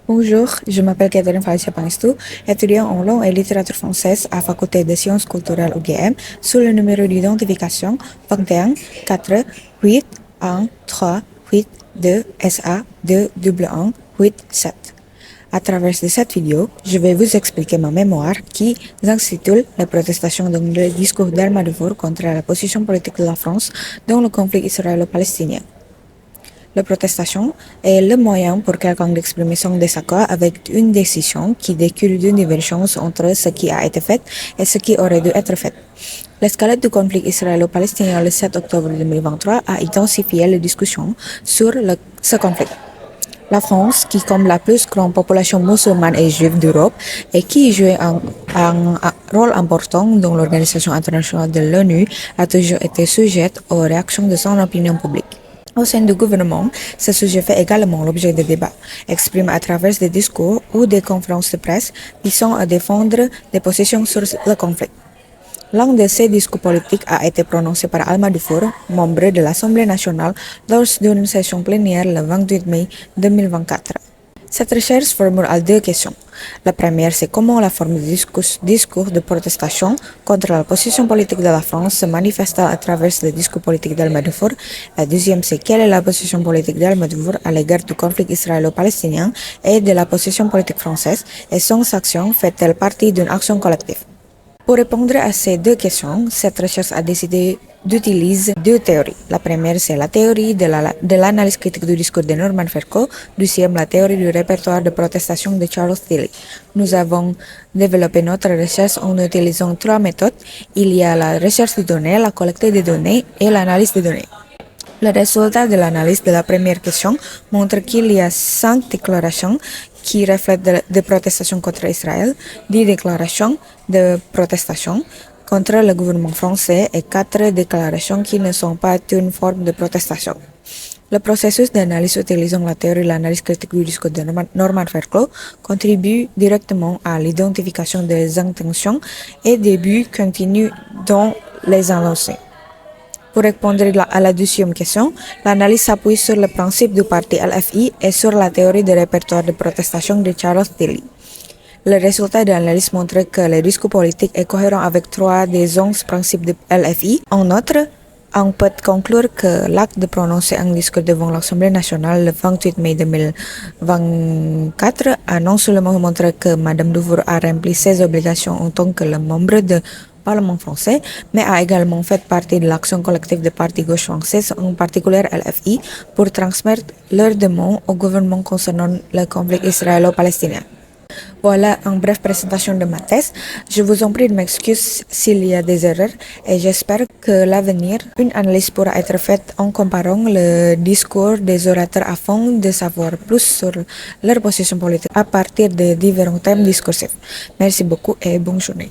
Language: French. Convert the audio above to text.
Bonjour, je m'appelle Catherine Falicia Panistou, étudiant en langue et littérature française à Faculté des sciences culturelles UGM, sous le numéro d'identification 21 4 8 1 3 8 2 SA 2 1 8 7. À travers de cette vidéo, je vais vous expliquer ma mémoire qui s'intitule Les protestations dans le discours d'Almadefour contre la position politique de la France dans le conflit israélo-palestinien. La protestation est le moyen pour quelqu'un d'exprimer son désaccord avec une décision qui découle d'une divergence entre ce qui a été fait et ce qui aurait dû être fait. L'escalade du conflit israélo-palestinien le 7 octobre 2023 a intensifié les discussions sur ce conflit. La France, qui comme la plus grande population musulmane et juive d'Europe et qui joue un rôle important dans l'Organisation internationale de l'ONU, a toujours été sujette aux réactions de son opinion publique. Au sein du gouvernement, ce sujet fait également l'objet de débats, exprimés à travers des discours ou des conférences de presse visant à défendre des positions sur le conflit. L'un de ces discours politiques a été prononcé par Almadefour, membre de l'Assemblée nationale, lors d'une session plénière le 28 mai 2024. Cette recherche formule deux questions. La première, c'est comment la forme de discours de protestation contre la position politique de la France se manifeste à travers le discours politique d'Almadefour. La deuxième, c'est quelle est la position politique d'Almadefour à l'égard du conflit israélo-palestinien et de la position politique française, et son action fait-elle partie d'une action collective? Pour répondre à ces deux questions, cette recherche a décidé d'utiliser deux théories. La première, c'est la théorie de l'analyse critique du discours de Norman Ferko. Deuxième, la théorie du répertoire de protestation de Charles Tilly. Nous avons développé notre recherche en utilisant trois méthodes. Il y a la recherche de données, la collecte des données et l'analyse des données. Le résultat de l'analyse de la première question montre qu'il y a 5 déclarations qui reflètent des protestations contre Israël, 10 déclarations de protestation contre le gouvernement français et 4 déclarations qui ne sont pas une forme de protestation. Le processus d'analyse utilisant la théorie de l'analyse critique du discours de Norman Fairclough contribue directement à l'identification des intentions et des buts continus dans les annoncés. Pour répondre à la deuxième question, l'analyse s'appuie sur le principe du parti LFI et sur la théorie du répertoire de protestation de Charles Tilly. Le résultat de l'analyse montre que le discours politique est cohérent avec 3 des 11 principes de LFI. En outre, on peut conclure que l'acte de prononcer un discours devant l'Assemblée nationale le 28 mai 2024 a non seulement montré que Mme Dufour a rempli ses obligations en tant que membre du Parlement français, mais a également fait partie de l'action collective des partis gauche françaises, en particulier LFI, pour transmettre leurs demandes au gouvernement concernant le conflit israélo-palestinien. Voilà une brève présentation de ma thèse. Je vous en prie de m'excuser s'il y a des erreurs et j'espère que l'avenir, une analyse pourra être faite en comparant le discours des orateurs afin de savoir plus sur leur position politique à partir de différents thèmes discursifs. Merci beaucoup et bonne journée.